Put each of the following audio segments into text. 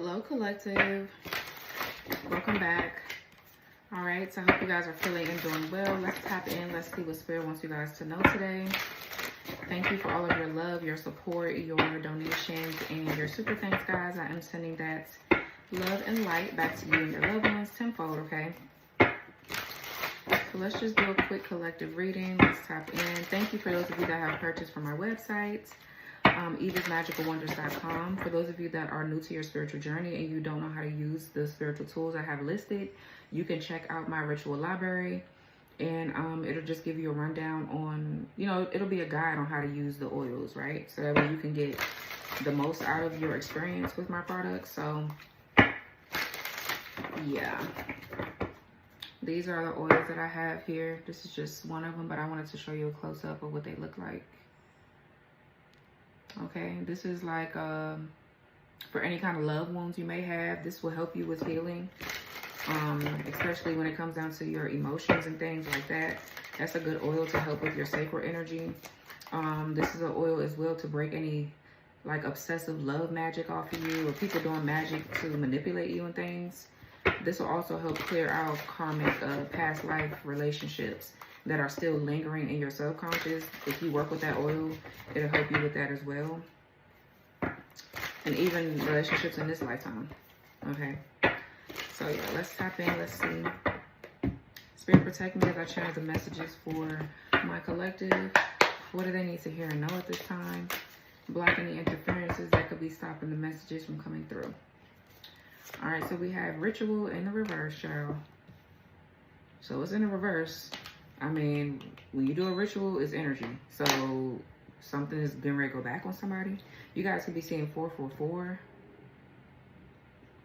Hello, collective. Welcome back. All right, so I hope you guys are feeling and doing well. Let's tap in. Let's see what Spirit wants you guys to know today. Thank you for all of your love, your support, your donations, and your super thanks, guys. I am sending that love and light back to you and your loved ones tenfold, okay? So let's just do a quick collective reading. Let's tap in. Thank you for those of you that have purchased from our website, evasmagicalwonders.com. For those of you that are new to your spiritual journey and you don't know how to use the spiritual tools I have listed, you can check out my ritual library, and it'll just give you a rundown on, you know, it'll be a guide on how to use the oils, right? So that way you can get the most out of your experience with my products. So yeah, these are the oils that I have here. This is just one of them, but I wanted to show you a close-up of what they look like. Okay, this is like for any kind of love wounds you may have. This will help you with healing, especially when it comes down to your emotions and things like that. That's a good oil to help with your sacral energy. This is an oil as well to break any like obsessive love magic off of you, or people doing magic to manipulate you and things. This will also help clear out karmic past life relationships that are still lingering in your subconscious. If you work with that oil, it'll help you with that as well. And even relationships in this lifetime. Okay. So yeah, let's tap in. Let's see. Spirit, protect me as I channel the messages for my collective. What do they need to hear and know at this time? Block any interferences that could be stopping the messages from coming through. All right, so we have ritual in the reverse, child. So it's in the reverse. I mean, when you do a ritual, it's energy. So something is getting ready to go back on somebody. You guys could be seeing 444.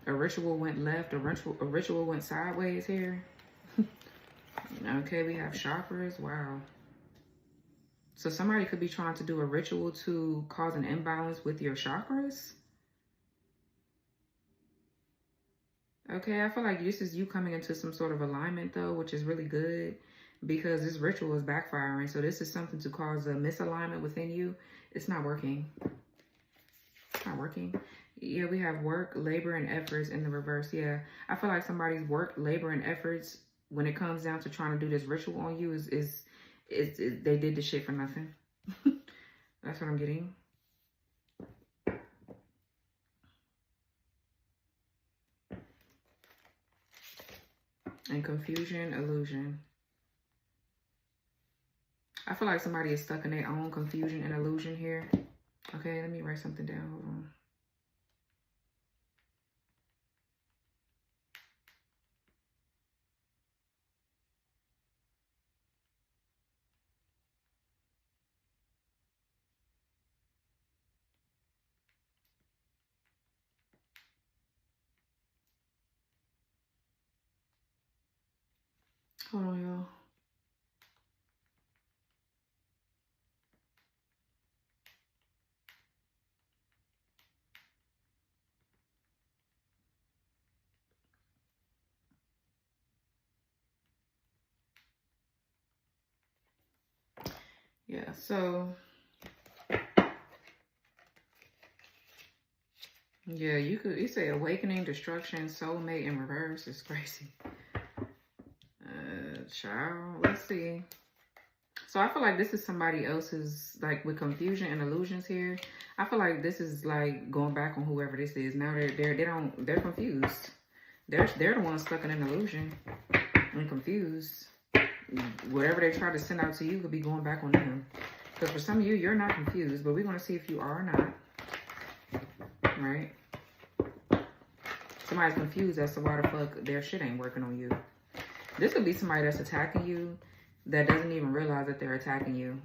A ritual went left. A ritual went sideways here. Okay, we have chakras. Wow. So somebody could be trying to do a ritual to cause an imbalance with your chakras. Okay, I feel like this is you coming into some sort of alignment though, which is really good, because this ritual is backfiring. So this is something to cause a misalignment within you. It's not working. It's not working. Yeah, we have work, labor, and efforts in the reverse. Yeah, I feel like somebody's work, labor, and efforts when it comes down to trying to do this ritual on you is they did this shit for nothing. That's what I'm getting. And confusion, illusion. I feel like somebody is stuck in their own confusion and illusion here. Okay, let me write something down. Hold on. Hold on, y'all. Yeah, so yeah, you say awakening, destruction, soulmate in reverse is crazy. Child, let's see. So I feel like this is somebody else's, like with confusion and illusions here. I feel like this is like going back on whoever this is. Now they're confused. They're the ones stuck in an illusion and confused. Whatever they try to send out to you could be going back on them. Because for some of you, you're not confused, but we're going to see if you are or not. Right? Somebody's confused as to why the fuck their shit ain't working on you. This could be somebody that's attacking you that doesn't even realize that they're attacking you.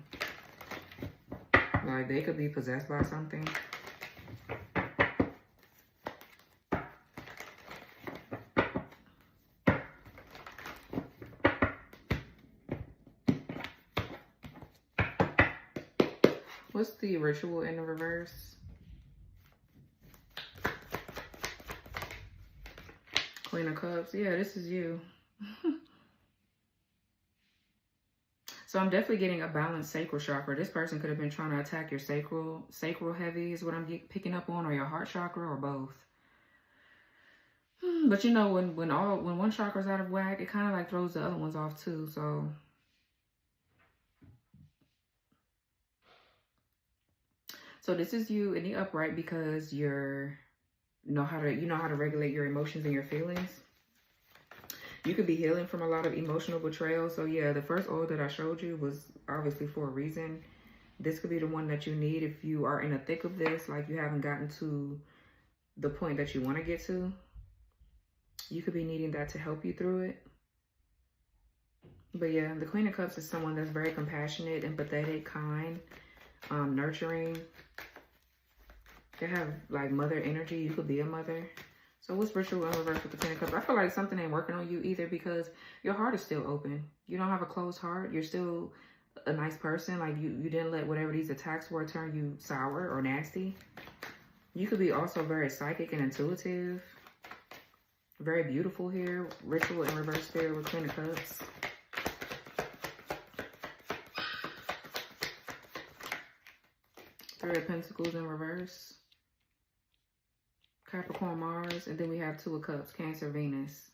Like they could be possessed by something. What's the ritual in the reverse? Queen of Cups. Yeah, this is you. So I'm definitely getting a balanced sacral chakra. This person could have been trying to attack your sacral heavy is what I'm picking up on, or your heart chakra, or both. But you know, when one chakra's out of whack, it kind of like throws the other ones off too. So this is you in the upright because you know how to regulate your emotions and your feelings. You could be healing from a lot of emotional betrayal. So yeah, the first oil that I showed you was obviously for a reason. This could be the one that you need if you are in the thick of this, like you haven't gotten to the point that you want to get to. You could be needing that to help you through it. But yeah, the Queen of Cups is someone that's very compassionate, empathetic, kind, nurturing. They have like mother energy. You could be a mother. So what's ritual in reverse with the Queen of Cups? I feel like something ain't working on you either because your heart is still open. You don't have a closed heart. You're still a nice person. Like you didn't let whatever these attacks were turn you sour or nasty. You could be also very psychic and intuitive. Very beautiful here. Ritual in reverse spirit with Queen of Cups. Three of Pentacles in reverse. Capricorn, Mars, and then we have Two of Cups, Cancer, Venus.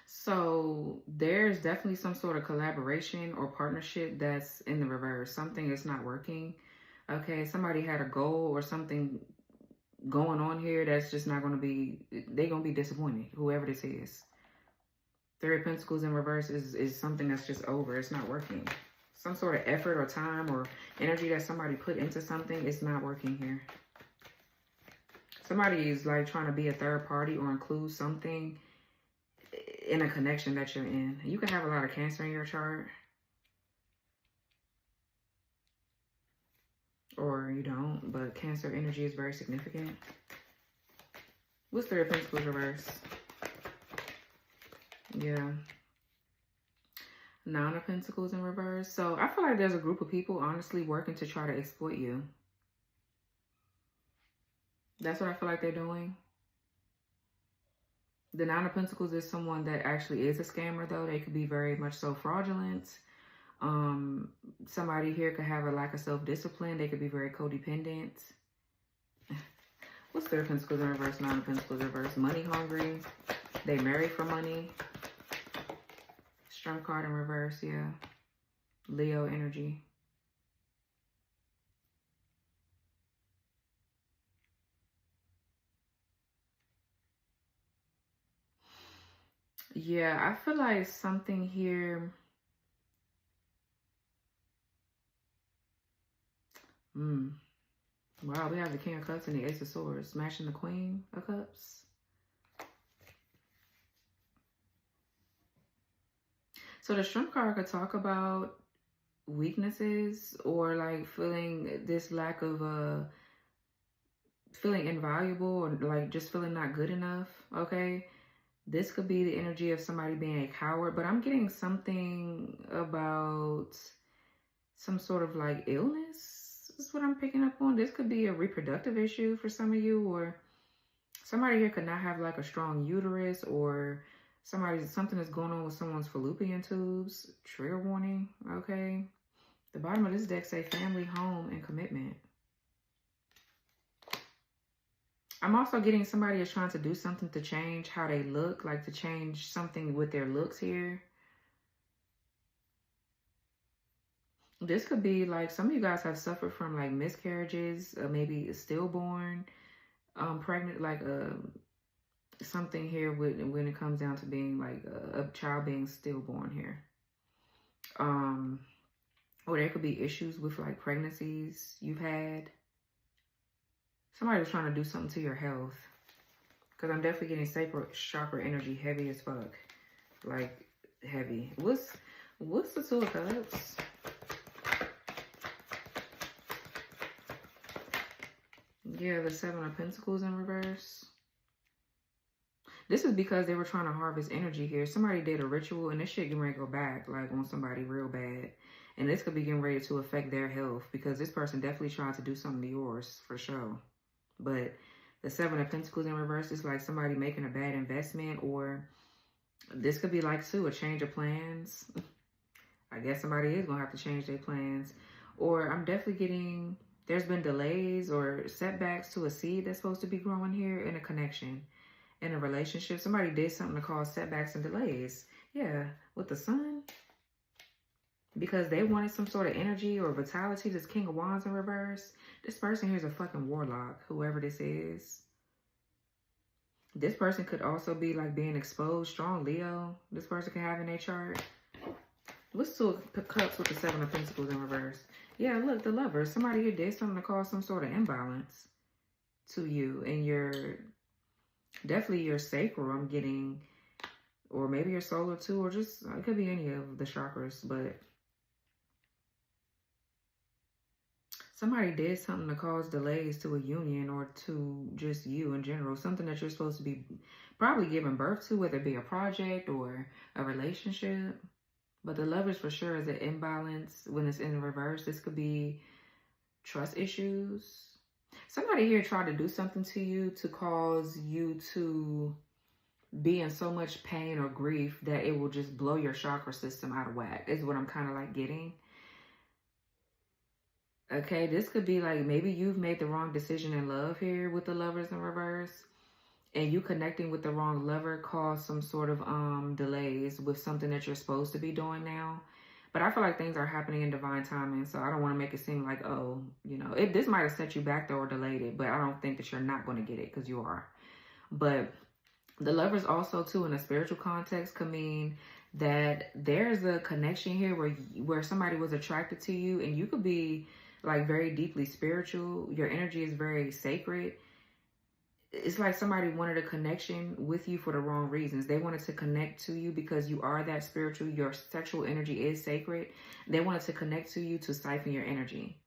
So there's definitely some sort of collaboration or partnership that's in the reverse. Something is not working. Okay, somebody had a goal or something going on here that's just not going to be, they're going to be disappointed, whoever this is. Three of Pentacles in reverse is something that's just over. It's not working. Some sort of effort or time or energy that somebody put into something is not working here. Somebody is like trying to be a third party or include something in a connection that you're in. You can have a lot of Cancer in your chart. Or you don't, but Cancer energy is very significant. What's Three of Pentacles reverse? Yeah. Nine of Pentacles in reverse. So I feel like there's a group of people honestly working to try to exploit you. That's what I feel like they're doing. The Nine of Pentacles is someone that actually is a scammer though. They could be very much so fraudulent. Somebody here could have a lack of self-discipline. They could be very codependent. What's Three of Pentacles in reverse? Nine of Pentacles in reverse. Money hungry. They marry for money. Strength card in reverse, yeah. Leo energy. Yeah, I feel like something here. Wow, we have the King of Cups and the Ace of Swords. Smashing the Queen of Cups. So the Strength card could talk about weaknesses or like feeling this lack of feeling invaluable or like just feeling not good enough. Okay, this could be the energy of somebody being a coward, but I'm getting something about some sort of like illness is what I'm picking up on. This could be a reproductive issue for some of you, or somebody here could not have like a strong uterus, or something is going on with someone's fallopian tubes. Trigger warning. Okay, the bottom of this deck say family, home, and commitment. I'm also getting somebody is trying to do something to change how they look, like to change something with their looks here. This could be like some of you guys have suffered from like miscarriages, maybe a stillborn, pregnant, like something here when it comes down to being like a child being stillborn here. Or there could be issues with like pregnancies you've had. Somebody was trying to do something to your health. Because I'm definitely getting sacral chakra energy heavy as fuck. Like heavy. What's the Two of Cups? Yeah, the Seven of Pentacles in reverse. This is because they were trying to harvest energy here. Somebody did a ritual and this shit getting ready to go back like on somebody real bad. And this could be getting ready to affect their health because this person definitely tried to do something to yours for sure. But the Seven of Pentacles in reverse is like somebody making a bad investment or This could be like, too, a change of plans. I guess somebody is going to have to change their plans. Or I'm definitely getting, there's been delays or setbacks to a seed that's supposed to be growing here in a connection, in a relationship. Somebody did something to cause setbacks and delays. Yeah, with the sun. Because they wanted some sort of energy or vitality. This King of Wands in reverse. This person here is a fucking warlock, whoever this is. This person could also be like being exposed, strong Leo. This person can have in their chart. What's Two of Cups with the Seven of Pentacles in reverse? Yeah, look, the Lovers. Somebody here did something to cause some sort of imbalance to you. And definitely your sacral, I'm getting. Or maybe your solar too. Or just, it could be any of the chakras. But somebody did something to cause delays to a union or to just you in general. Something that you're supposed to be probably giving birth to, whether it be a project or a relationship. But the Lovers for sure is an imbalance when it's in reverse. This could be trust issues. Somebody here tried to do something to you to cause you to be in so much pain or grief that it will just blow your chakra system out of whack, is what I'm kind of like getting. Okay, this could be like maybe you've made the wrong decision in love here with the Lovers in reverse. And you connecting with the wrong lover caused some sort of delays with something that you're supposed to be doing now. But I feel like things are happening in divine timing. So I don't want to make it seem like, oh, you know, this might have set you back though or delayed it. But I don't think that you're not going to get it because you are. But the Lovers also too in a spiritual context could mean that there's a connection here where somebody was attracted to you. And you could be like very deeply spiritual. Your energy is very sacred. It's like somebody wanted a connection with you for the wrong reasons. They wanted to connect to you because you are that spiritual. Your sexual energy is sacred. They wanted to connect to you to siphon your energy.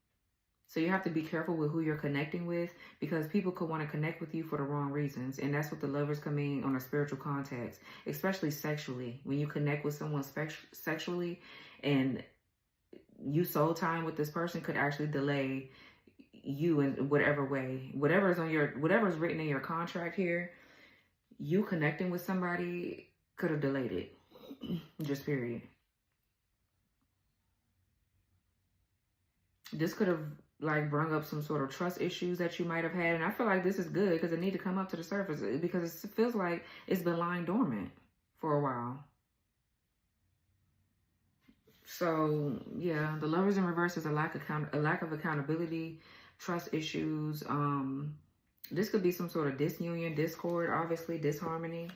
So you have to be careful with who you're connecting with because people could want to connect with you for the wrong reasons. And that's what the Lovers come in on a spiritual context, especially sexually. When you connect with someone sexually and you soul time with this person could actually delay you in whatever way, whatever's written in your contract here, you connecting with somebody could have delayed it. Just period. This could have like brung up some sort of trust issues that you might have had. And I feel like this is good because it need to come up to the surface because it feels like it's been lying dormant for a while. So yeah, the Lovers in reverse is a lack of accountability, trust issues. This could be some sort of disunion, discord, obviously disharmony,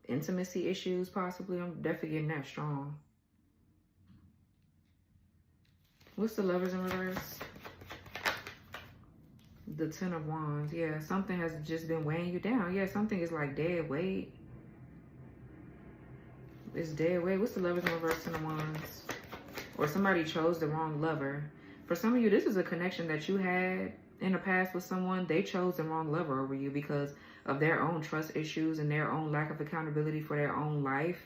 intimacy issues possibly. I'm definitely getting that strong. What's the Lovers in reverse? The Ten of Wands. Yeah, something has just been weighing you down. Yeah, something is like dead weight. It's dead weight. What's the Lovers in reverse? Ten of Wands. Or somebody chose the wrong lover. For some of you, this is a connection that you had in the past with someone. They chose the wrong lover over you because of their own trust issues and their own lack of accountability for their own life.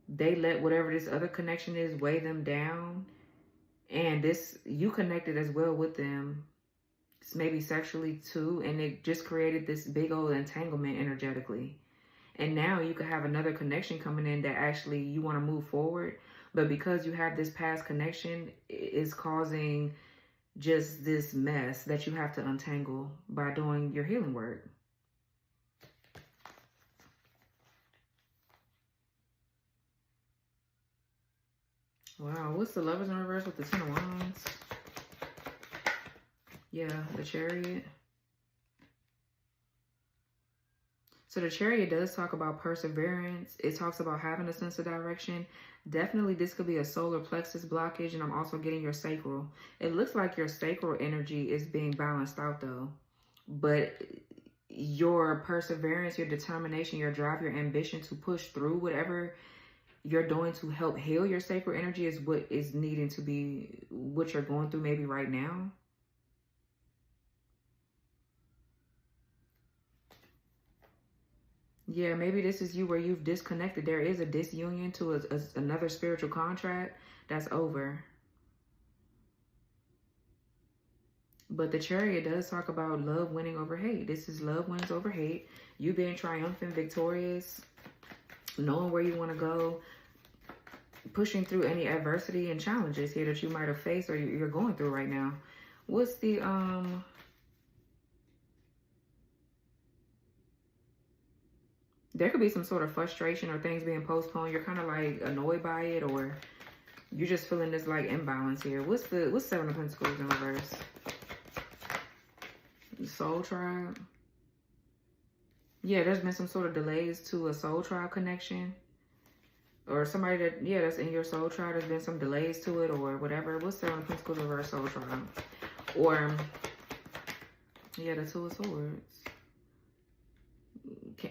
They let whatever this other connection is weigh them down. And you connected as well with them, maybe sexually too. And it just created this big old entanglement energetically. And now you could have another connection coming in that actually you want to move forward. But because you have this past connection, it's causing just this mess that you have to untangle by doing your healing work. Wow, what's the Lovers in reverse with the Ten of Wands? Yeah, the Chariot. So the Chariot does talk about perseverance. It talks about having a sense of direction. Definitely this could be a solar plexus blockage, and I'm also getting your sacral. It looks like your sacral energy is being balanced out though. But your perseverance, your determination, your drive, your ambition to push through whatever you're doing to help heal your sacral energy is what is needing to be what you're going through maybe right now. Yeah, maybe this is you where you've disconnected. There is a disunion to another spiritual contract that's over. But the Chariot does talk about love winning over hate. This is love wins over hate. You being triumphant, victorious, knowing where you want to go, pushing through any adversity and challenges here that you might have faced or you're going through right now. What's the, there could be some sort of frustration or things being postponed. You're kind of like annoyed by it, or you're just feeling this like imbalance here. What's Seven of Pentacles in reverse? Soul tribe. Yeah, there's been some sort of delays to a soul tribe connection. Or somebody that, yeah, that's in your soul tribe. There's been some delays to it or whatever. What's Seven of Pentacles reverse soul tribe? Or, yeah, the Two of Swords.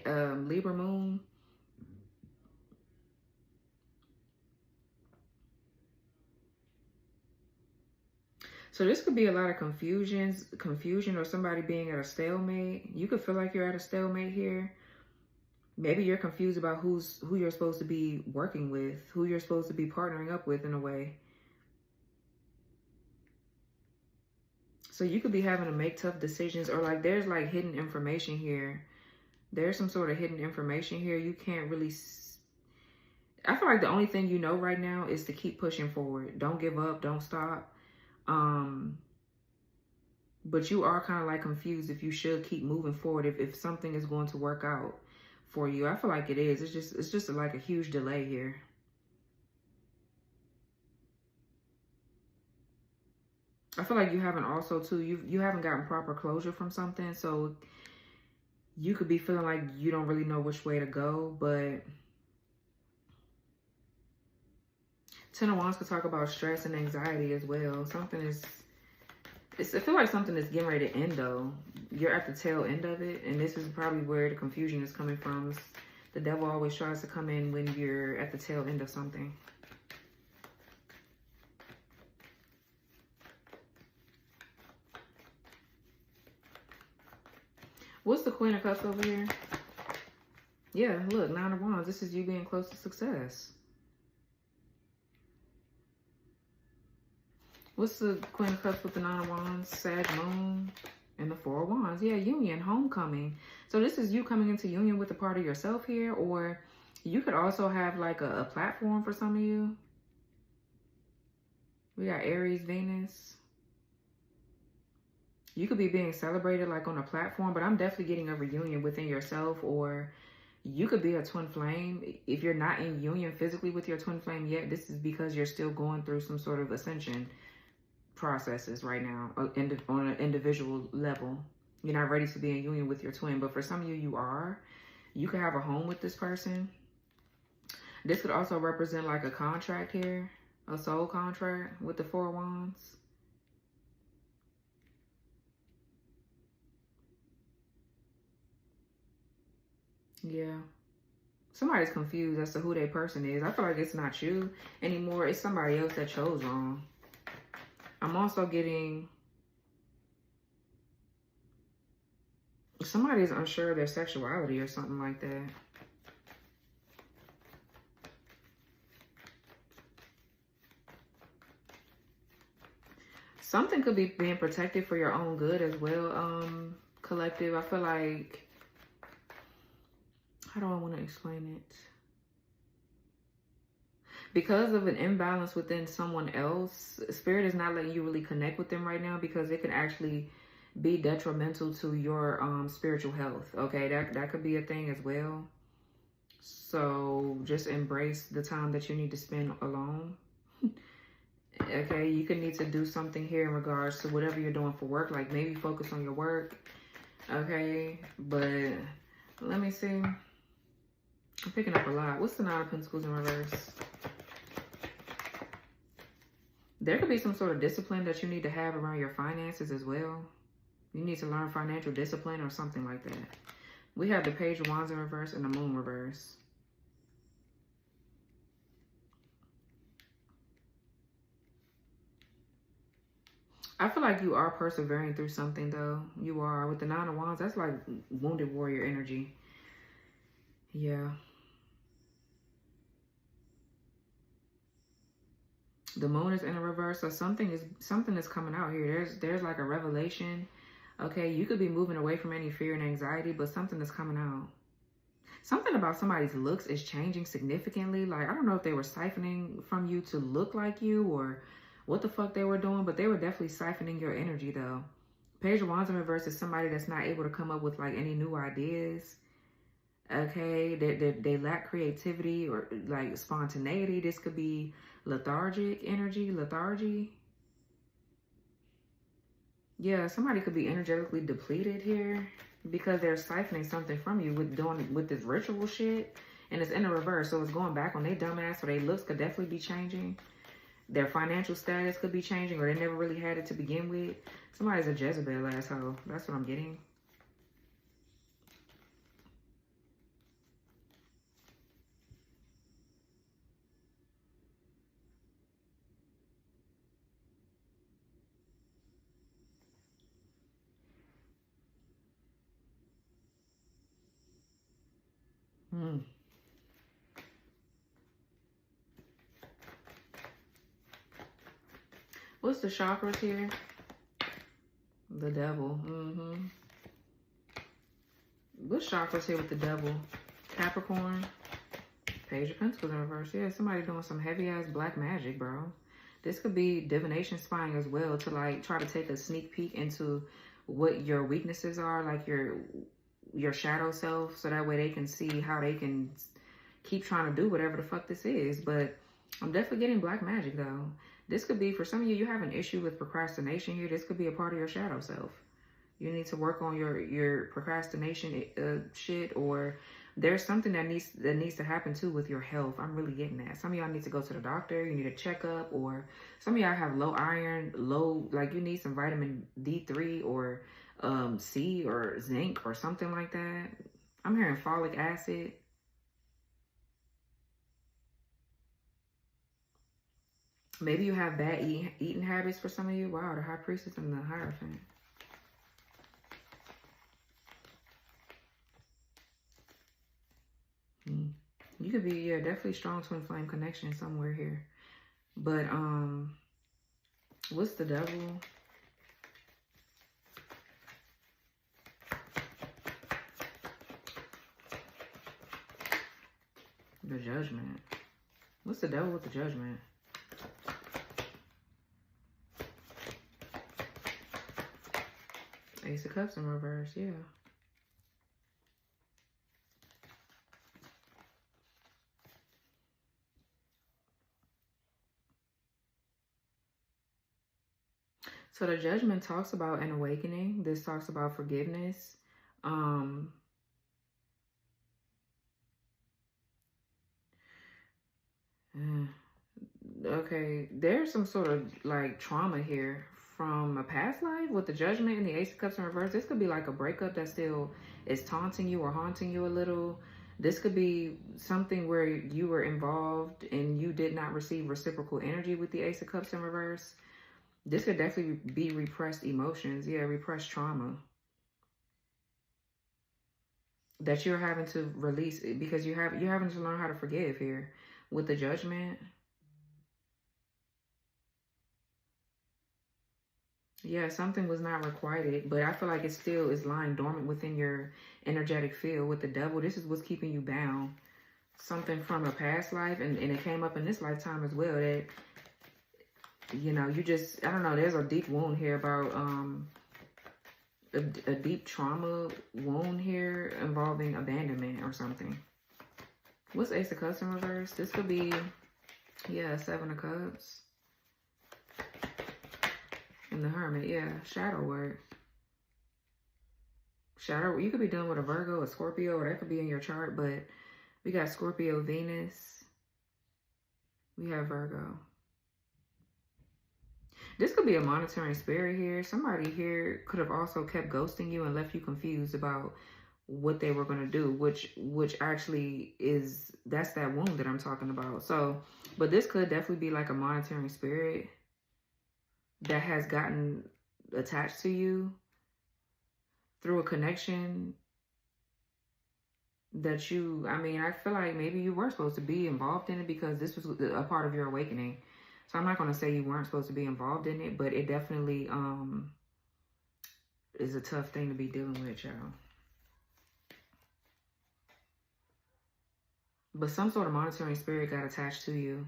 Libra moon. So this could be a lot of confusion or somebody being at a stalemate. You could feel like you're at a stalemate here. Maybe you're confused about who you're supposed to be working with, who you're supposed to be partnering up with in a way. So you could be having to make tough decisions, or like there's like hidden information here. There's some sort of hidden information here. You can't really... I feel like the only thing you know right now is to keep pushing forward. Don't give up. Don't stop. But you are kind of like confused if you should keep moving forward, if something is going to work out for you. I feel like it is. It's just like a huge delay here. I feel like you haven't also too, you haven't gotten proper closure from something. So you could be feeling like you don't really know which way to go, but Ten of Wands could talk about stress and anxiety as well. Something is, I feel like something is getting ready to end though. You're at the tail end of it, and this is probably where the confusion is coming from. The devil always tries to come in when you're at the tail end of something. What's the Queen of Cups over here? Yeah, look, Nine of Wands. This is you being close to success. What's the Queen of Cups with the Nine of Wands? Sag Moon and the Four of Wands. Yeah, union, homecoming. So this is you coming into union with a part of yourself here, or you could also have like a platform for some of you. We got Aries, Venus. You could be being celebrated like on a platform, but I'm definitely getting a reunion within yourself, or you could be a twin flame. If you're not in union physically with your twin flame yet, this is because you're still going through some sort of ascension processes right now on an individual level. You're not ready to be in union with your twin, but for some of you, you are. You could have a home with this person. This could also represent like a contract here, a soul contract with the Four of Wands. Yeah. Somebody's confused as to who their person is. I feel like it's not you anymore. It's somebody else that chose wrong. I'm also getting... somebody's unsure of their sexuality or something like that. Something could be being protected for your own good as well, collective. I feel like... how do I want to explain it? Because of an imbalance within someone else, Spirit is not letting you really connect with them right now, because it can actually be detrimental to your spiritual health. Okay, that could be a thing as well. So just embrace the time that you need to spend alone. Okay, you could need to do something here in regards to whatever you're doing for work, like maybe focus on your work. Okay, but let me see. I'm picking up a lot. What's the Nine of Pentacles in reverse? There could be some sort of discipline that you need to have around your finances as well. You need to learn financial discipline or something like that. We have the Page of Wands in reverse and the Moon reverse. I feel like you are persevering through something though. You are. With the Nine of Wands, that's like wounded warrior energy. Yeah. The moon is in a reverse, so something is coming out here. There's like a revelation. Okay, you could be moving away from any fear and anxiety, but something is coming out. Something about somebody's looks is changing significantly. Like, I don't know if they were siphoning from you to look like you or what the fuck they were doing, but they were definitely siphoning your energy though. Page of Wands in reverse is somebody that's not able to come up with like any new ideas. Okay, they lack creativity or like spontaneity. This could be lethargic energy, lethargy. Yeah, somebody could be energetically depleted here because they're siphoning something from you with this ritual shit, and it's in the reverse, so it's going back on their dumbass. So their looks could definitely be changing. Their financial status could be changing, or they never really had it to begin with. Somebody's a Jezebel asshole. That's what I'm getting. What's the chakras here? The devil. What chakras here with the devil? Capricorn. Page of Pentacles in reverse. Yeah, somebody doing some heavy ass black magic, bro. This could be divination spying as well, to like try to take a sneak peek into what your weaknesses are, like your shadow self, so that way they can see how they can keep trying to do whatever the fuck this is. But I'm definitely getting black magic though. This could be, for some of you, you have an issue with procrastination here. This could be a part of your shadow self. You need to work on your procrastination shit, or there's something that needs to happen too with your health. I'm really getting that. Some of y'all need to go to the doctor. You need a checkup, or some of y'all have low iron, like you need some vitamin D3 or C or zinc or something like that. I'm hearing folic acid. Maybe you have bad eating habits for some of you. Wow, the High Priestess and the Hierophant. You could be, yeah, definitely strong twin flame connection somewhere here. But, what's the devil? The Judgment. What's the devil with the Judgment? Ace of Cups in reverse, yeah. So the Judgment talks about an awakening. This talks about forgiveness. Okay, there's some sort of like trauma here from a past life with the Judgment and the Ace of Cups in reverse. This could be like a breakup that still is taunting you or haunting you a little. This could be something where you were involved and you did not receive reciprocal energy with the Ace of Cups in reverse. This could definitely be repressed emotions. Yeah, repressed trauma that you're having to release because you're having to learn how to forgive here with the Judgment. Yeah, something was not requited, but I feel like it still is lying dormant within your energetic field. With the devil, this is what's keeping you bound. Something from a past life, and it came up in this lifetime as well, that, you know, you just, I don't know, there's a deep wound here about, a deep trauma wound here involving abandonment or something. What's Ace of Cups in reverse? This could be, yeah, Seven of Cups. And the Hermit, yeah, shadow work. Shadow, you could be dealing with a Virgo, a Scorpio, or that could be in your chart, but we got Scorpio, Venus. We have Virgo. This could be a monitoring spirit here. Somebody here could have also kept ghosting you and left you confused about what they were going to do, which actually is, that's that wound that I'm talking about. So, but this could definitely be like a monitoring spirit that has gotten attached to you through a connection that you, I mean, I feel like maybe you were supposed to be involved in it because this was a part of your awakening. So I'm not going to say you weren't supposed to be involved in it, but it definitely is a tough thing to be dealing with, y'all. But some sort of monitoring spirit got attached to you.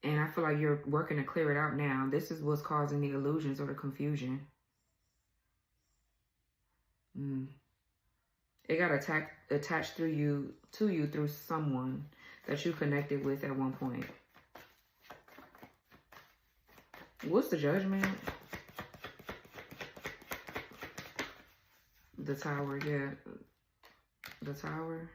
And I feel like you're working to clear it out now. This is what's causing the illusions or the confusion. It got attached to you through someone that you connected with at one point. What's the judgment? The Tower, yeah. The Tower.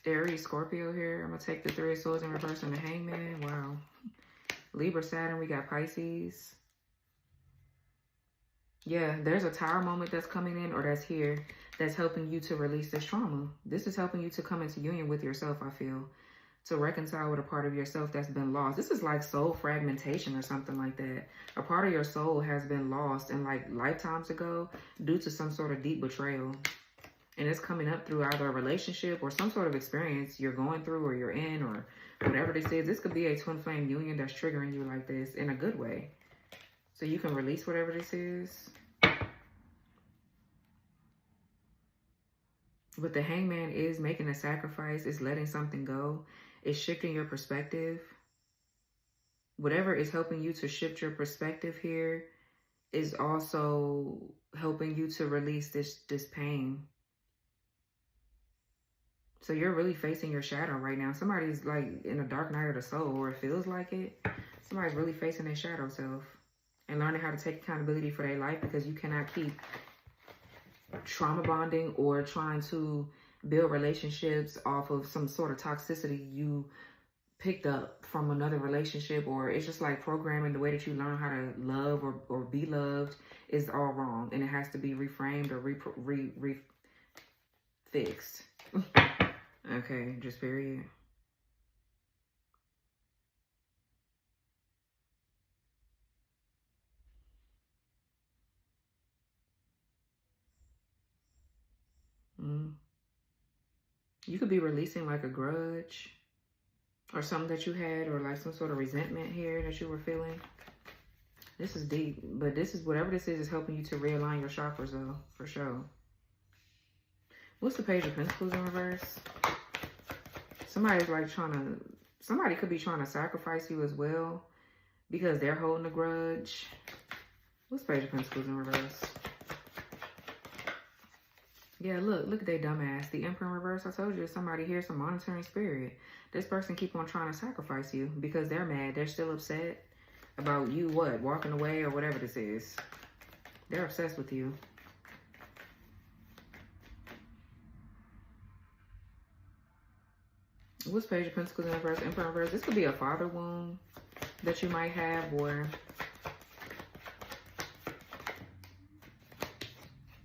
Aries, Scorpio here. I'm going to take the Three of Swords in reverse and the Hangman. Wow. Libra, Saturn. We got Pisces. Yeah, there's a Tower moment that's coming in or that's here that's helping you to release this trauma. This is helping you to come into union with yourself, I feel. To reconcile with a part of yourself that's been lost. This is like soul fragmentation or something like that. A part of your soul has been lost in like lifetimes ago due to some sort of deep betrayal. And it's coming up through either a relationship or some sort of experience you're going through or you're in or whatever this is. This could be a twin flame union that's triggering you like this in a good way. So you can release whatever this is. But the Hangman is making a sacrifice. It's letting something go. It's shifting your perspective. Whatever is helping you to shift your perspective here is also helping you to release this pain. So you're really facing your shadow right now. Somebody's like in a dark night of the soul, or it feels like it. Somebody's really facing their shadow self and learning how to take accountability for their life, because you cannot keep trauma bonding or trying to build relationships off of some sort of toxicity you picked up from another relationship, or it's just like programming. The way that you learn how to love or be loved is all wrong, and it has to be reframed or fixed. Okay, just period. You could be releasing like a grudge or something that you had, or like some sort of resentment here that you were feeling. This is deep, but this is, whatever this is helping you to realign your chakras though, for sure. What's the Page of Pentacles in reverse? Somebody's like somebody could be trying to sacrifice you as well because they're holding a grudge. What's Page of Pentacles in reverse? Yeah, look at they dumbass. The Emperor in reverse. I told you, somebody here, some monitoring spirit. This person keep on trying to sacrifice you because they're mad. They're still upset about you, walking away or whatever this is. They're obsessed with you. What's Page of Pentacles in reverse? Emperor in reverse. This could be a father wound that you might have, or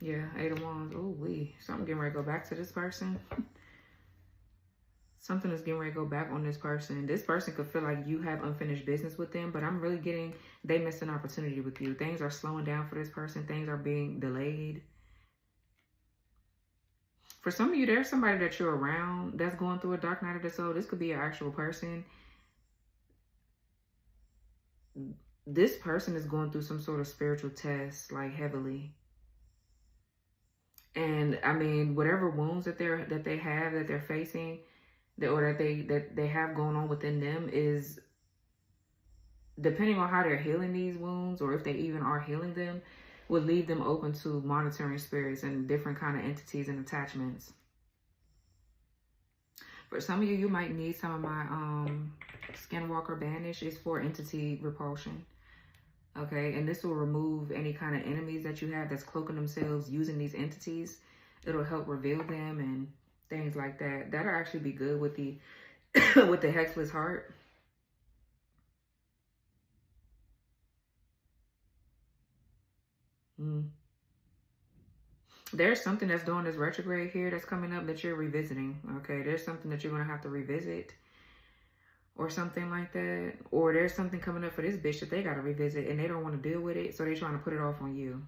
yeah, 8 of Wands. Ooh, something getting ready to go back to this person. Something is getting ready to go back on this person. This person could feel like you have unfinished business with them, but I'm really getting, they missed an opportunity with you. Things are slowing down for this person. Things are being delayed. For some of you, there's somebody that you're around that's going through a dark night of the soul. This could be an actual person. This person is going through some sort of spiritual test, like heavily. And I mean, whatever wounds that they're facing, or that they have going on within them, is depending on how they're healing these wounds, or if they even are healing them, would leave them open to monitoring spirits and different kind of entities and attachments. For some of you, you might need some of my Skinwalker Banish. It's for entity repulsion. Okay, and this will remove any kind of enemies that you have that's cloaking themselves using these entities. It'll help reveal them and things like that. That'll actually be good with the with the Hexless Heart. There's something that's doing this retrograde here that's coming up that you're revisiting. Okay, there's something that you're going to have to revisit, or something like that. Or there's something coming up for this bitch that they got to revisit and they don't want to deal with it, so they're trying to put it off on you.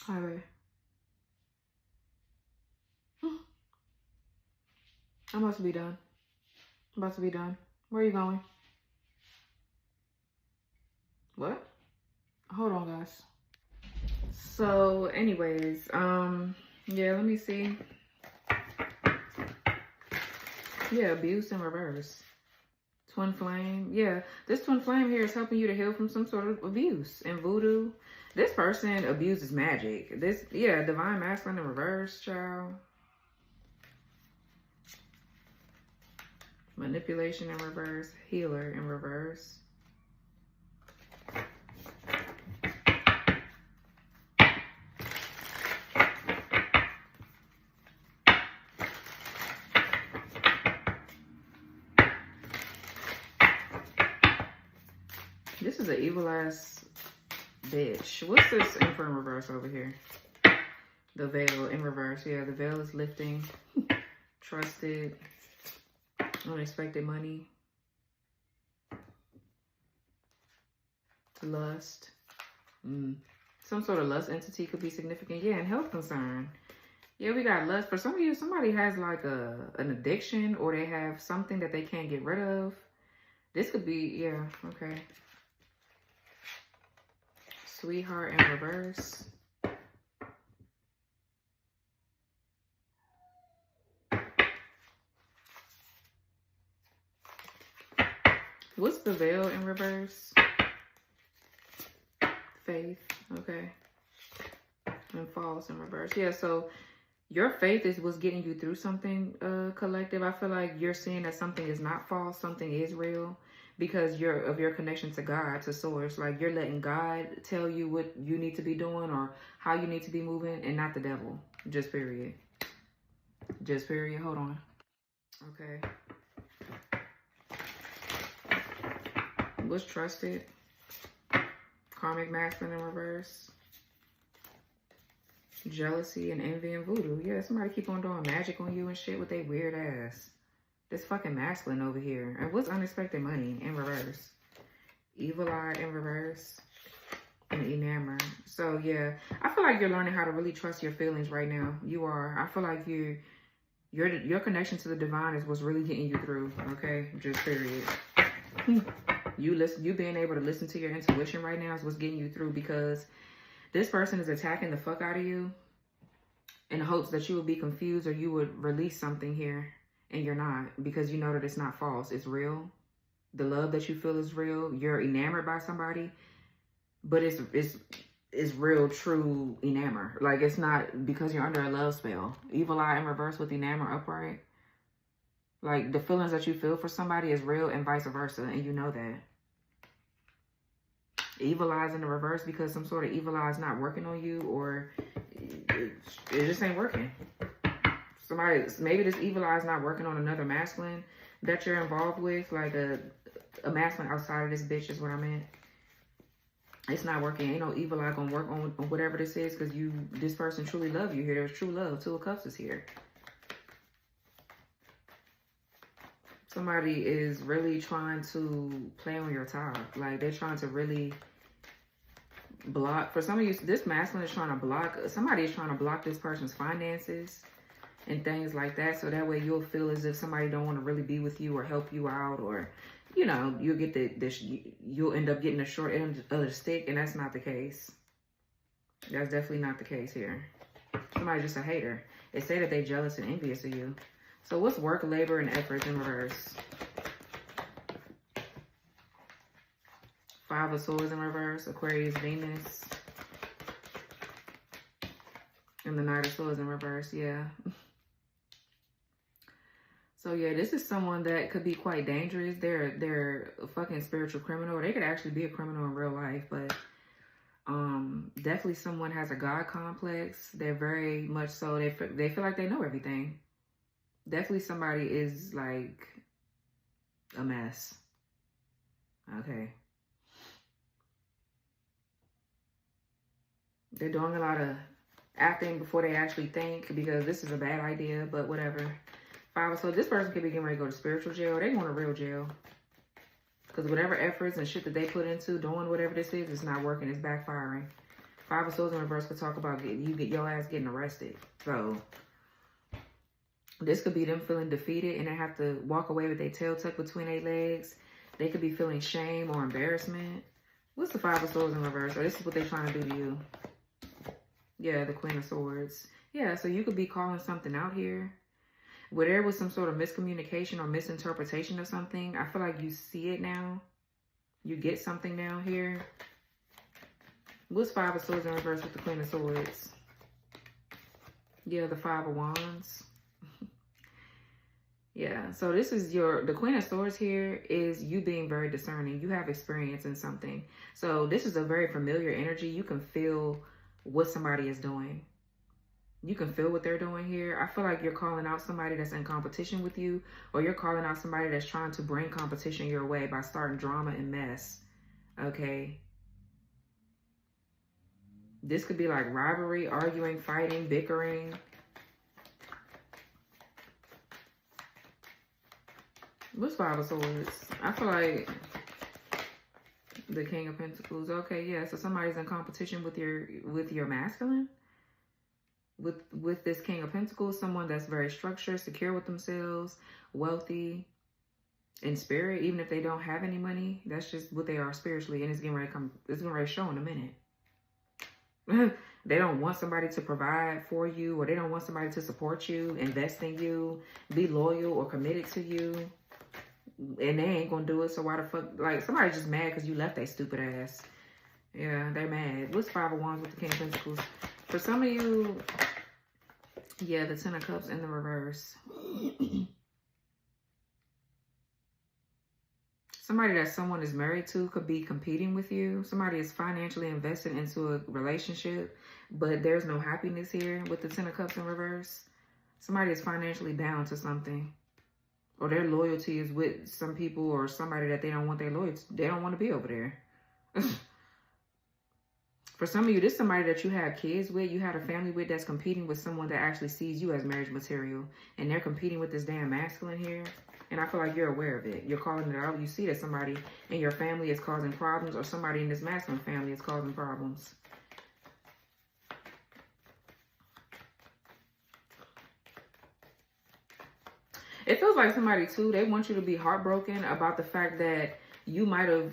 Hi, baby. I'm about to be done. I'm about to be done. Where are you going? What? Hold on, guys. So, anyways, yeah, let me see. Yeah, abuse in reverse. Twin flame. Yeah, this twin flame here is helping you to heal from some sort of abuse and voodoo. This person abuses magic. This, yeah, divine masculine in reverse, child. Manipulation in reverse. Healer in reverse. This is an evil ass bitch. What's this info in reverse over here? The veil in reverse. Yeah, the veil is lifting. Trusted. Unexpected money. Lust. Some sort of lust entity could be significant. Yeah, and health concern. Yeah, we got lust. For some of you, somebody has like an addiction, or they have something that they can't get rid of. This could be, yeah, okay. Sweetheart in reverse. What's the veil in reverse? Faith, okay. And false in reverse. Yeah, so your faith is what's getting you through something, collective. I feel like you're seeing that something is not false, something is real, because of your connection to God, to source. Like, you're letting God tell you what you need to be doing or how you need to be moving, and not the devil. Just period. Just period. Hold on. Okay. What's trusted? Karmic masculine in reverse. Jealousy and envy and voodoo. Yeah, somebody keep on doing magic on you and shit with their weird ass. This fucking masculine over here. And what's unexpected money in reverse? Evil eye in reverse. And enamor. So yeah, I feel like you're learning how to really trust your feelings right now. You are. I feel like your connection to the divine is what's really getting you through. Okay, just period. You being able to listen to your intuition right now is what's getting you through, because this person is attacking the fuck out of you in hopes that you would be confused or you would release something here, and you're not, because you know that it's not false. It's real. The love that you feel is real. You're enamored by somebody, but it's real, true enamor. Like, it's not because you're under a love spell. Evil eye in reverse with enamor upright. Like, the feelings that you feel for somebody is real, and vice versa, and you know that. Evil eyes in the reverse because some sort of evil eye is not working on you, or it just ain't working. Maybe this evil eye is not working on another masculine that you're involved with, like a masculine outside of this bitch is what I meant. It's not working. Ain't no evil eye gonna work on whatever this is, because this person truly love you here. There's true love. Two of Cups is here. Somebody is really trying to play on your top. Like, they're trying to really block. For some of you, this masculine is trying to block. Somebody is trying to block this person's finances and things like that. So that way you'll feel as if somebody don't want to really be with you or help you out, or, you know, you'll get you'll end up getting the short end of the stick. And that's not the case. That's definitely not the case here. Somebody's just a hater. They say that they're jealous and envious of you. So what's work, labor, and effort in reverse? Five of Swords in reverse, Aquarius, Venus. And the Knight of Swords in reverse, yeah. So yeah, this is someone that could be quite dangerous. They're a fucking spiritual criminal. Or they could actually be a criminal in real life, but definitely someone has a God complex. They're very much so, they feel like they know everything. Definitely somebody is like a mess. Okay. They're doing a lot of acting before they actually think, because this is a bad idea, but whatever. So this person could be getting ready to go to spiritual jail. They want a real jail. Because whatever efforts and shit that they put into doing whatever this is, it's not working. It's backfiring. Five of Swords in reverse could talk about you get your ass getting arrested. So this could be them feeling defeated and they have to walk away with their tail tucked between their legs. They could be feeling shame or embarrassment. What's the Five of Swords in reverse? Or this is what they're trying to do to you. Yeah, the Queen of Swords. Yeah, so you could be calling something out here. Where there was some sort of miscommunication or misinterpretation of something. I feel like you see it now. You get something now here. What's Five of Swords in reverse with the Queen of Swords? Yeah, the Five of Wands. Yeah, so this is the Queen of Swords here is you being very discerning. You have experience in something. So this is a very familiar energy. You can feel what somebody is doing. You can feel what they're doing here. I feel like you're calling out somebody that's in competition with you, or you're calling out somebody that's trying to bring competition your way by starting drama and mess. Okay. This could be like rivalry, arguing, fighting, bickering. What's Five of Swords? I feel like the King of Pentacles. Okay, yeah. So somebody's in competition with your masculine. With this King of Pentacles, someone that's very structured, secure with themselves, wealthy in spirit, even if they don't have any money. That's just what they are spiritually, and it's getting ready to show in a minute. They don't want somebody to provide for you, or they don't want somebody to support you, invest in you, be loyal or committed to you. And they ain't gonna do it, so why the fuck? Like, somebody's just mad because you left their stupid ass. Yeah, they're mad. What's Five of Wands with the King of Pentacles? For some of you, yeah, the Ten of Cups in the reverse. Somebody that someone is married to could be competing with you. Somebody is financially invested into a relationship, but there's no happiness here with the Ten of Cups in reverse. Somebody is financially bound to something. Or their loyalty is with some people or somebody that they don't want their loyalty. They don't want to be over there. For some of you, this is somebody that you have kids with, you had a family with that's competing with someone that actually sees you as marriage material. And they're competing with this damn masculine here. And I feel like you're aware of it. You're calling it out. You see that somebody in your family is causing problems, or somebody in this masculine family is causing problems. It feels like somebody, too, they want you to be heartbroken about the fact that you might have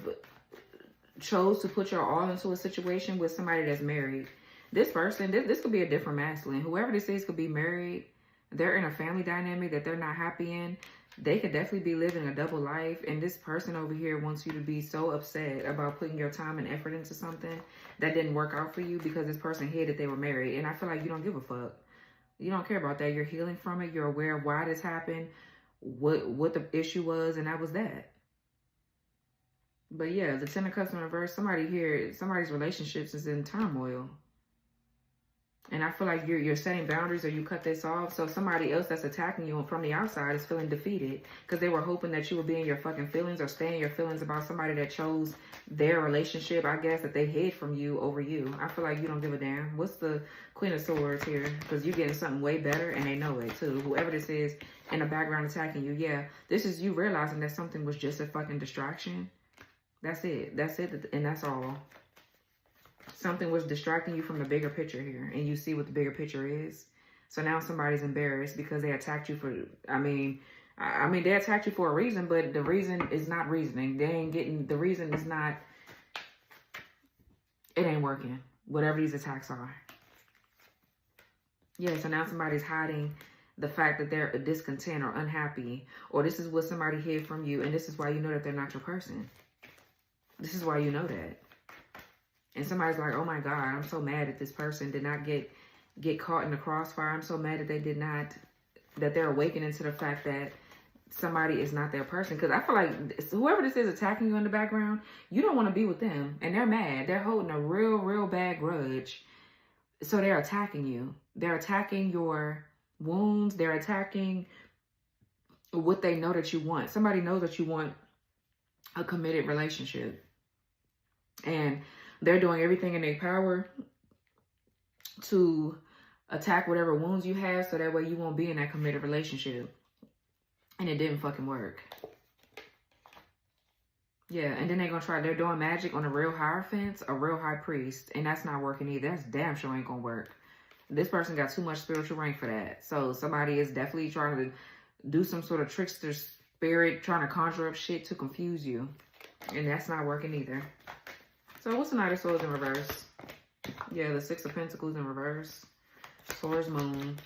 chose to put your all into a situation with somebody that's married. This person, this could be a different masculine. Whoever this is could be married. They're in a family dynamic that they're not happy in. They could definitely be living a double life. And this person over here wants you to be so upset about putting your time and effort into something that didn't work out for you because this person hid that they were married. And I feel like you don't give a fuck. You don't care about that. You're healing from it. You're aware of why this happened, what the issue was, and that was that. But yeah, the Ten of Cups in reverse, somebody here, somebody's relationships is in turmoil. And I feel like you're setting boundaries, or you cut this off. So somebody else that's attacking you from the outside is feeling defeated because they were hoping that you would be in your fucking feelings or stay in your feelings about somebody that chose their relationship, I guess, that they hid from you over you. I feel like you don't give a damn. What's the Queen of Swords here? Because you're getting something way better and they know it too. Whoever this is in the background attacking you, yeah, this is you realizing that something was just a fucking distraction. That's it. That's it. And that's all. Something was distracting you from the bigger picture here. And you see what the bigger picture is. So now somebody's embarrassed because they attacked you for, I mean, they attacked you for a reason, but the reason is not reasoning. They ain't getting, the reason is not, it ain't working. Whatever these attacks are. Yeah, so now somebody's hiding the fact that they're discontent or unhappy. Or this is what somebody hid from you. And this is why you know that they're not your person. This is why you know that. And somebody's like, oh my God, I'm so mad that this person did not get caught in the crossfire. I'm so mad that they did not, that they're awakening to the fact that somebody is not their person. Because I feel like whoever this is attacking you in the background, you don't want to be with them. And they're mad. They're holding a real bad grudge. So they're attacking you. They're attacking your wounds. They're attacking what they know that you want. Somebody knows that you want a committed relationship. And they're doing everything in their power to attack whatever wounds you have so that way you won't be in that committed relationship. And it didn't fucking work. Yeah, and then they're doing magic on a real hierophant, a real high priest, and that's not working either. That's damn sure ain't gonna work. This person got too much spiritual rank for that. So somebody is definitely trying to do some sort of trickster spirit, trying to conjure up shit to confuse you. And that's not working either. So what's the Knight of Swords in reverse? Yeah, the Six of Pentacles in reverse. Swords, Moon.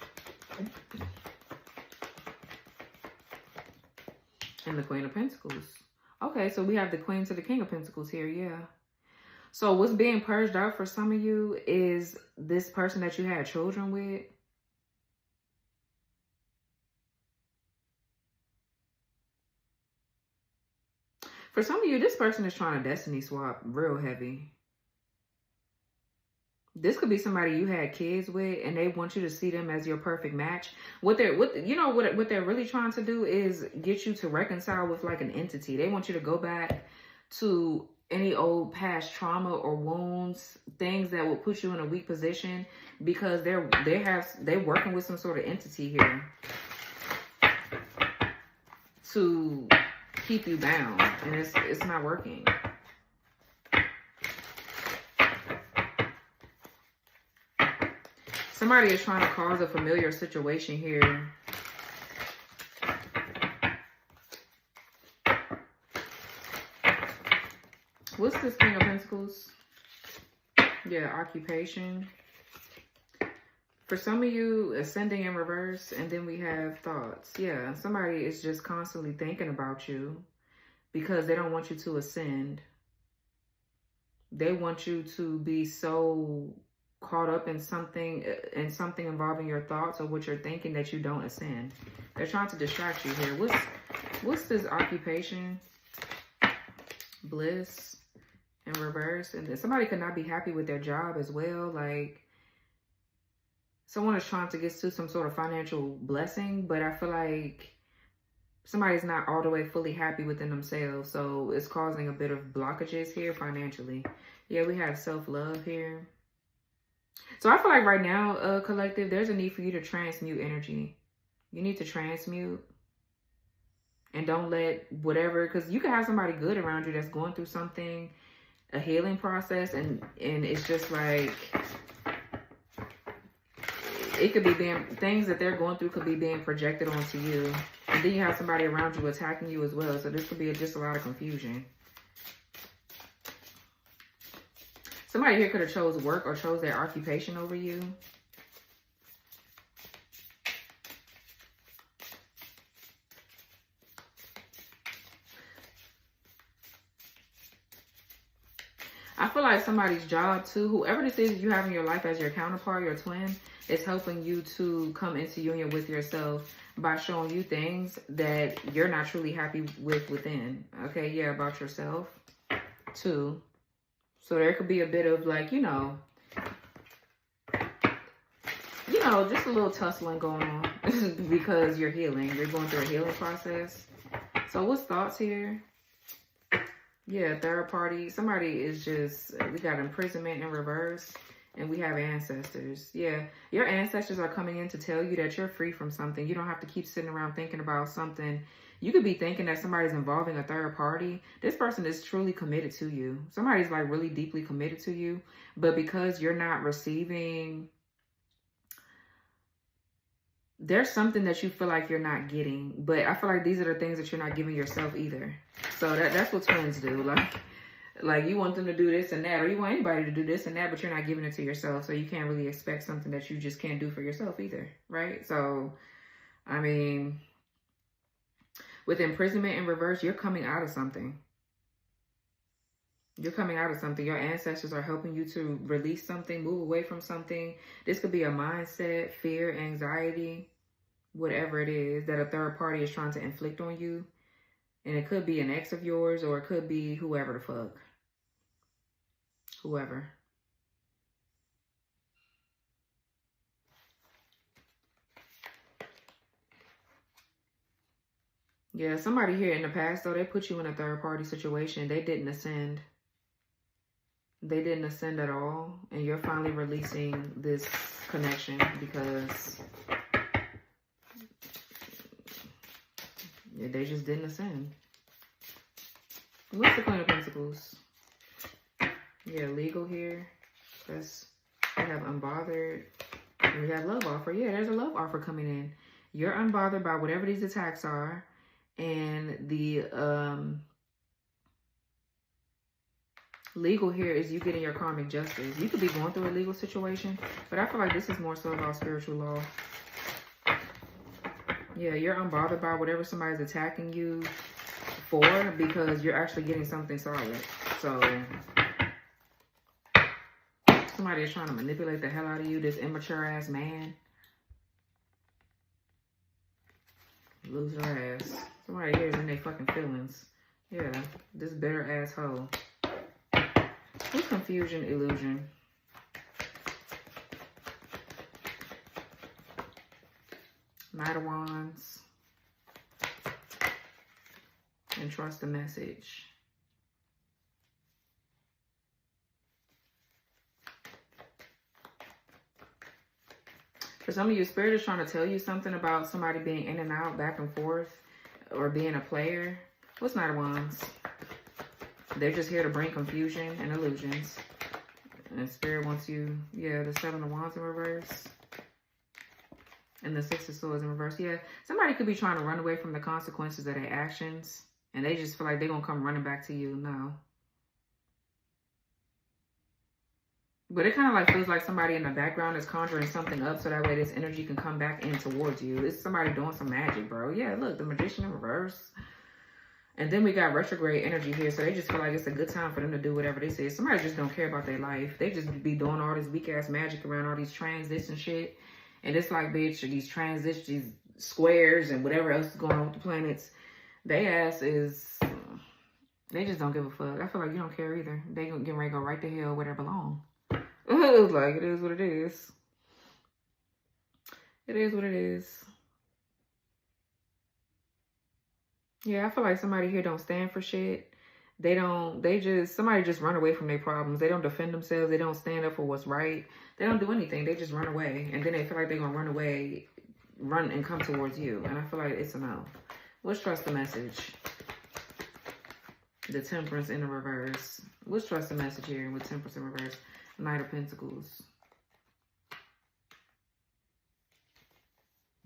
And the Queen of Pentacles. Okay, so we have the Queen to the King of Pentacles here, yeah. So what's being purged out for some of you is this person that you had children with. For some of you, this person is trying to destiny swap real heavy. This could be somebody you had kids with and they want you to see them as your perfect match. What they're really trying to do is get you to reconcile with like an entity. They want you to go back to any old past trauma or wounds, things that will put you in a weak position, because they're working with some sort of entity here to keep you bound, and it's not working. Somebody is trying to cause a familiar situation here. What's this King of Pentacles? Yeah, occupation. For some of you, ascending in reverse, and then we have thoughts. Yeah, somebody is just constantly thinking about you because they don't want you to ascend. They want you to be so caught up in something involving your thoughts or what you're thinking that you don't ascend. They're trying to distract you here. What's this occupation? Bliss in reverse. And then somebody could not be happy with their job as well. Like someone is trying to get to some sort of financial blessing, but I feel like somebody's not all the way fully happy within themselves. So it's causing a bit of blockages here financially. Yeah, we have self-love here. So I feel like right now, collective, there's a need for you to transmute energy. You need to transmute. And don't let whatever, because you can have somebody good around you that's going through something, a healing process, and it's just like, it could be things that they're going through could be being projected onto you. And then you have somebody around you attacking you as well. So this could be just a lot of confusion. Somebody here could have chose work or chose their occupation over you. I feel like somebody's job too, whoever this is you have in your life as your counterpart, your twin, is helping you to come into union with yourself by showing you things that you're not truly happy with within. Okay, yeah, about yourself too. So there could be a bit of like, you know, just a little tussling going on because you're healing. You're going through a healing process. So what's thoughts here? Yeah, third party. Somebody is just, we got imprisonment in reverse, and we have ancestors. Yeah, your ancestors are coming in to tell you that you're free from something. You don't have to keep sitting around thinking about something. You could be thinking that somebody's involving a third party. This person is truly committed to you. Somebody's like really deeply committed to you, but because you're not receiving, there's something that you feel like you're not getting, but I feel like these are the things that you're not giving yourself either. So that's what twins do. Like you want them to do this and that, or you want anybody to do this and that, but you're not giving it to yourself. So you can't really expect something that you just can't do for yourself either, right? So, I mean, with imprisonment in reverse, you're coming out of something. You're coming out of something. Your ancestors are helping you to release something, move away from something. This could be a mindset, fear, anxiety, whatever it is that a third party is trying to inflict on you. And it could be an ex of yours, or it could be whoever the fuck. Whoever. Yeah, somebody here in the past, though, they put you in a third party situation. They didn't ascend. They didn't ascend at all. And you're finally releasing this connection because they just didn't ascend. What's the Queen of Pentacles? Yeah, legal here. That's, we have unbothered. We have love offer. Yeah, there's a love offer coming in. You're unbothered by whatever these attacks are. And the legal here is you getting your karmic justice. You could be going through a legal situation, but I feel like this is more so about spiritual law. Yeah, you're unbothered by whatever somebody's attacking you for, because you're actually getting something solid. So somebody is trying to manipulate the hell out of you, this immature ass man. Lose your ass. Somebody here is in their fucking feelings. Yeah, this bitter asshole. What's confusion, illusion? Knight of Wands. And trust the message. For some of you, Spirit is trying to tell you something about somebody being in and out, back and forth, or being a player. What's Knight of Wands? They're just here to bring confusion and illusions. And Spirit wants you, yeah, the Seven of Wands in reverse. And the Six of Swords in reverse. Yeah, somebody could be trying to run away from the consequences of their actions. And they just feel like they're going to come running back to you. No. But it kind of like feels like somebody in the background is conjuring something up so that way this energy can come back in towards you. It's somebody doing some magic, bro. Yeah, look, the Magician in reverse. And then we got retrograde energy here. So they just feel like it's a good time for them to do whatever they say. Somebody just don't care about their life. They just be doing all this weak-ass magic around all these transits and shit. And it's like, bitch, these transits, these squares and whatever else is going on with the planets. They ass is, they just don't give a fuck. I feel like you don't care either. They gonna get ready to go right to hell where they belong. Like, it is what it is. It is what it is. Yeah, I feel like somebody here don't stand for shit. Somebody just run away from their problems. They don't defend themselves. They don't stand up for what's right. They don't do anything. They just run away. And then they feel like they're going to run away, run and come towards you. And I feel like it's a no. Let's trust the message. The Temperance in the reverse. Let's trust the message here with Temperance in reverse. Knight of Pentacles.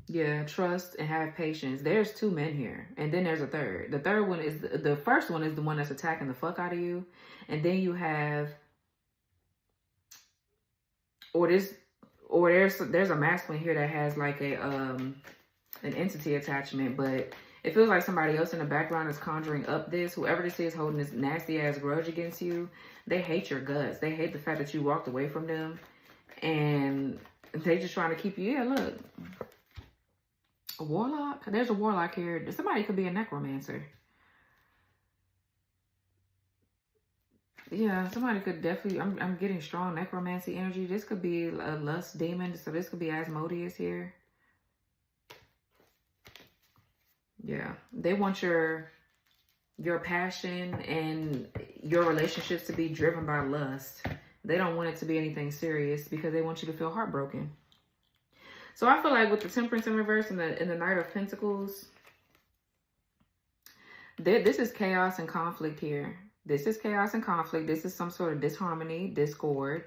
Yeah, trust and have patience. There's two men here. And then there's a third. The third one is, the first one is the one that's attacking the fuck out of you. And then you have, there's a masculine here that has like a, an entity attachment. But it feels like somebody else in the background is conjuring up this. Whoever this is holding this nasty ass grudge against you. They hate your guts. They hate the fact that you walked away from them. And they just trying to keep you, yeah, look. A warlock? There's a warlock here. Somebody could be a necromancer. Yeah, somebody could definitely, I'm getting strong necromancy energy. This could be a lust demon. So this could be Asmodeus here. Yeah. They want your passion and your relationships to be driven by lust. They don't want it to be anything serious because they want you to feel heartbroken. So I feel like with the Temperance in reverse and the Knight of Pentacles, this is chaos and conflict here. This is chaos and conflict. This is some sort of disharmony, discord.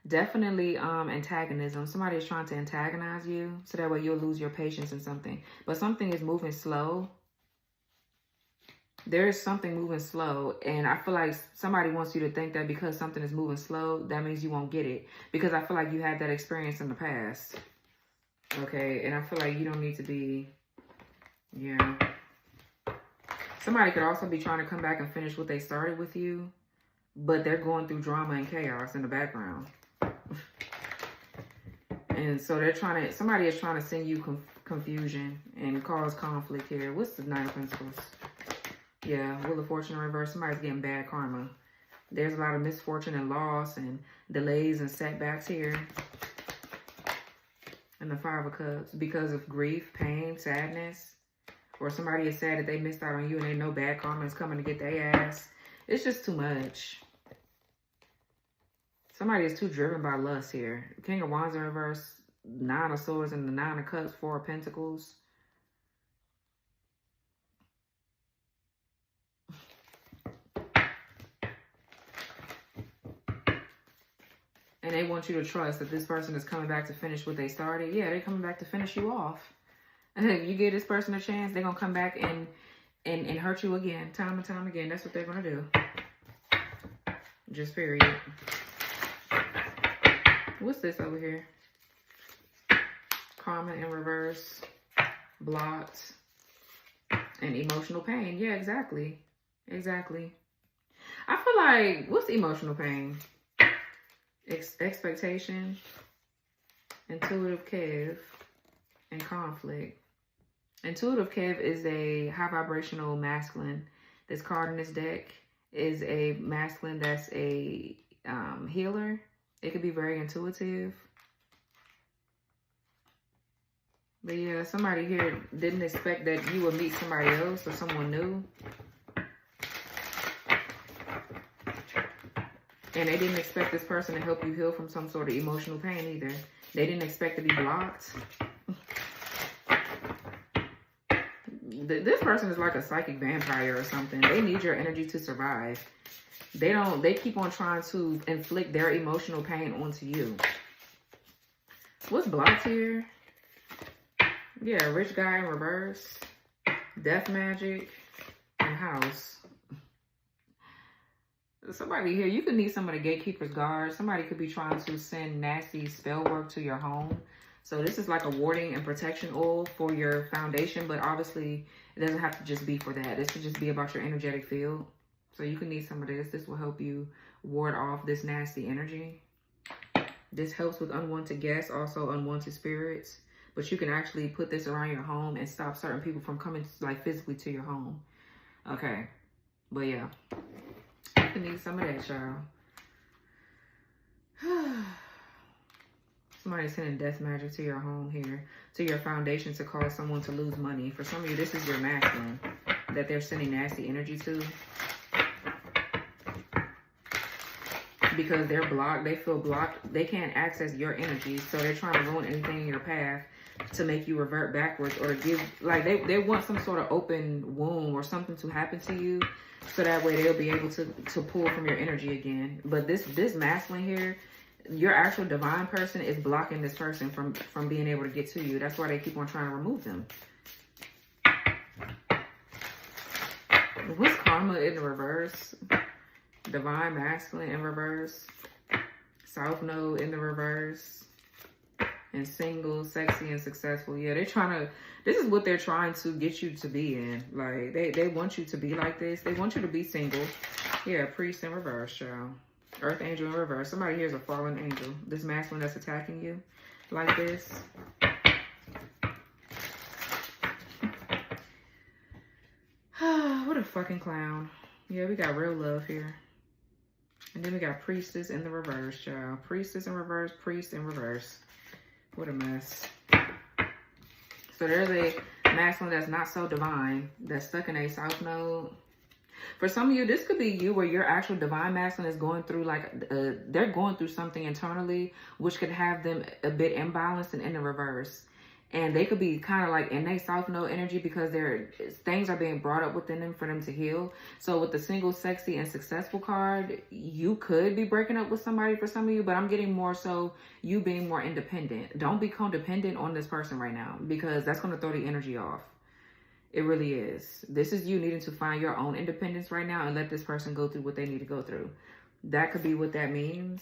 Definitely antagonism. Somebody is trying to antagonize you so that way you'll lose your patience in something. But something is moving slow. There's something moving slow. And I feel like somebody wants you to think that because something is moving slow, that means you won't get it. Because I feel like you had that experience in the past. Okay, and I feel like you don't need to be, yeah. Somebody could also be trying to come back and finish what they started with you, but they're going through drama and chaos in the background. And so somebody is trying to send you confusion and cause conflict here. What's the Knight of Pentacles? Yeah, Wheel of Fortune in reverse. Somebody's getting bad karma. There's a lot of misfortune and loss and delays and setbacks here. And the Five of Cups because of grief, pain, sadness. Or somebody is sad that they missed out on you and they know bad karma is coming to get their ass. It's just too much. Somebody is too driven by lust here. King of Wands in reverse. Nine of Swords and the Nine of Cups. Four of Pentacles. And they want you to trust that this person is coming back to finish what they started. Yeah, they're coming back to finish you off. And if you give this person a chance, they're going to come back and hurt you again. Time and time again. That's what they're going to do. Just period. What's this over here? Karma in reverse. Blocked. And emotional pain. Yeah, exactly. Exactly. I feel like, what's emotional pain? Expectation. Intuitive Kev. And conflict. Intuitive Kev is a high vibrational masculine. This card in this deck is a masculine that's a healer. It could be very intuitive. But yeah, somebody here didn't expect that you would meet somebody else or someone new. And they didn't expect this person to help you heal from some sort of emotional pain either. They didn't expect to be blocked. This person is like a psychic vampire or something. They need your energy to survive. They keep on trying to inflict their emotional pain onto you. What's blocked here? Yeah, rich guy in reverse. Death magic. And house. Somebody here, you could need some of the gatekeeper's guards. Somebody could be trying to send nasty spell work to your home. So this is like a warding and protection oil for your foundation, but obviously it doesn't have to just be for that. This could just be about your energetic field. So you can need some of this. This will help you ward off this nasty energy. This helps with unwanted guests, also unwanted spirits. But you can actually put this around your home and stop certain people from coming like physically to your home. Okay. But yeah. You can need some of that, y'all. Somebody's sending death magic to your home here, to your foundation to cause someone to lose money. For some of you, this is your masculine that they're sending nasty energy to. Because they're blocked, they feel blocked. They can't access your energy, so they're trying to ruin anything in your path to make you revert backwards or to give, like they want some sort of open wound or something to happen to you, so that way they'll be able to pull from your energy again. But this masculine here, your actual divine person is blocking this person from being able to get to you. That's why they keep on trying to remove them. What's karma in the reverse? Divine masculine in reverse. South node in the reverse. And single, sexy, and successful. Yeah, they're trying to, this is what they're trying to get you to be in. Like, they want you to be like this. They want you to be single. Yeah, priest in reverse, child. Earth angel in reverse. Somebody here is a fallen angel. This masculine that's attacking you like this. What a fucking clown. Yeah, we got real love here. And then we got priestess in the reverse, child. Priestess in reverse, priest in reverse. What a mess. So there's a masculine that's not so divine, that's stuck in a south node. For some of you, this could be you where your actual divine masculine is going through like, they're going through something internally, which could have them a bit imbalanced and in the reverse. And they could be kind of like in their south node energy because things are being brought up within them for them to heal. So with the single, sexy, and successful card, you could be breaking up with somebody for some of you, but I'm getting more so you being more independent. Don't be codependent on this person right now because that's going to throw the energy off. It really is. This is you needing to find your own independence right now and let this person go through what they need to go through. That could be what that means.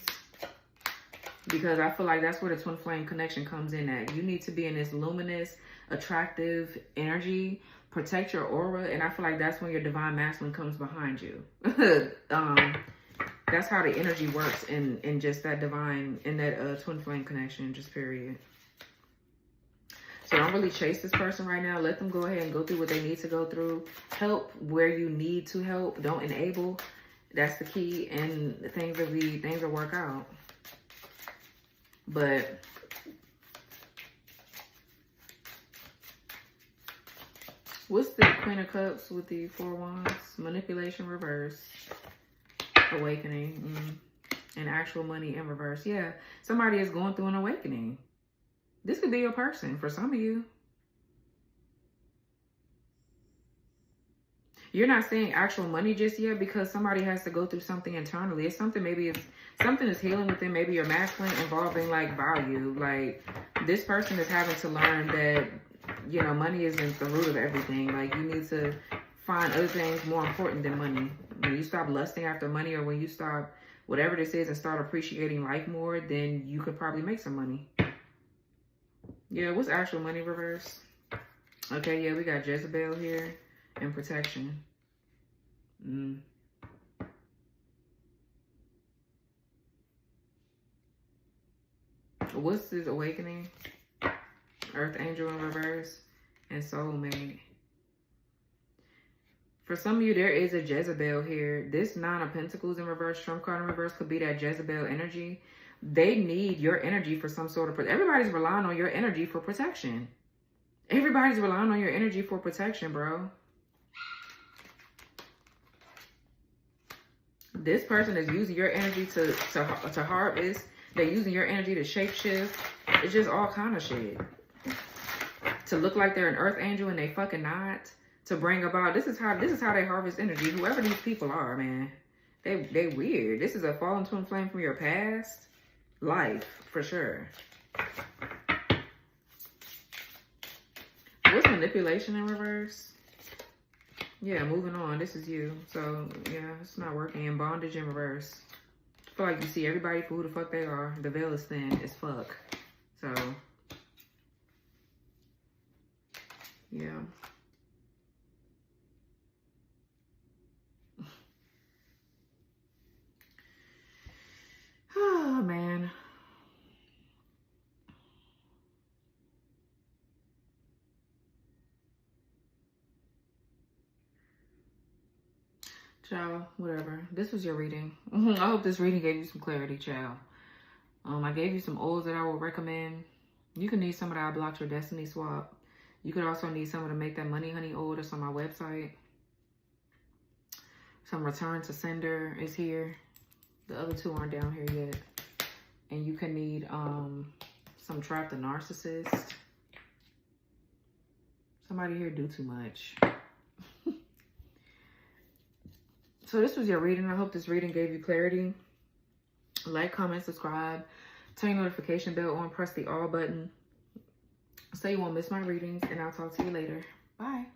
Because I feel like that's where the twin flame connection comes in at. You need to be in this luminous, attractive energy. Protect your aura. And I feel like that's when your divine masculine comes behind you. That's how the energy works in just that divine, in that twin flame connection, just period. So don't really chase this person right now. Let them go ahead and go through what they need to go through. Help where you need to help. Don't enable. That's the key. And things will work out. But what's the Queen of Cups with the Four Wands? Manipulation reverse. Awakening. And actual money in reverse. Yeah, somebody is going through an awakening. This could be your person for some of you. You're not seeing actual money just yet because somebody has to go through something internally. It's something, maybe it's something is healing within maybe your masculine involving like value. Like this person is having to learn that, you know, money isn't the root of everything. Like you need to find other things more important than money. When you stop lusting after money, or when you stop whatever this is and start appreciating life more, then you could probably make some money. Yeah, what's actual money reverse? Okay, yeah, we got Jezebel here and protection. What's this awakening? Earth angel in reverse and soulmate. For some of you, there is a Jezebel here. This Nine of Pentacles in reverse, Trump card in reverse, could be that Jezebel energy. They need your energy for some sort of... Everybody's relying on your energy for protection. Everybody's relying on your energy for protection, bro. This person is using your energy to harvest. They're using your energy to shapeshift. It's just all kind of shit. To look like they're an earth angel and they fucking not. To bring about, this is how they harvest energy. Whoever these people are, man, they weird. This is a fallen twin flame from your past life for sure. What's manipulation in reverse? Yeah, moving on. This is you. So yeah, it's not working. And bondage in reverse. I feel like you see everybody for who the fuck they are. The veil is thin as fuck. So yeah. Oh, man. Ciao, whatever. This was your reading. I hope this reading gave you some clarity, ciao. I gave you some oils that I would recommend. You can need some of that I blocked your destiny swap. You could also need some of the Make That Money Honey oil that's on my website. Some return to sender is here. The other two aren't down here yet. And you can need some Trap the Narcissist. Somebody here do too much. So this was your reading. I hope this reading gave you clarity. Like, comment, subscribe. Turn your notification bell on. Press the all button so you won't miss my readings. And I'll talk to you later. Bye.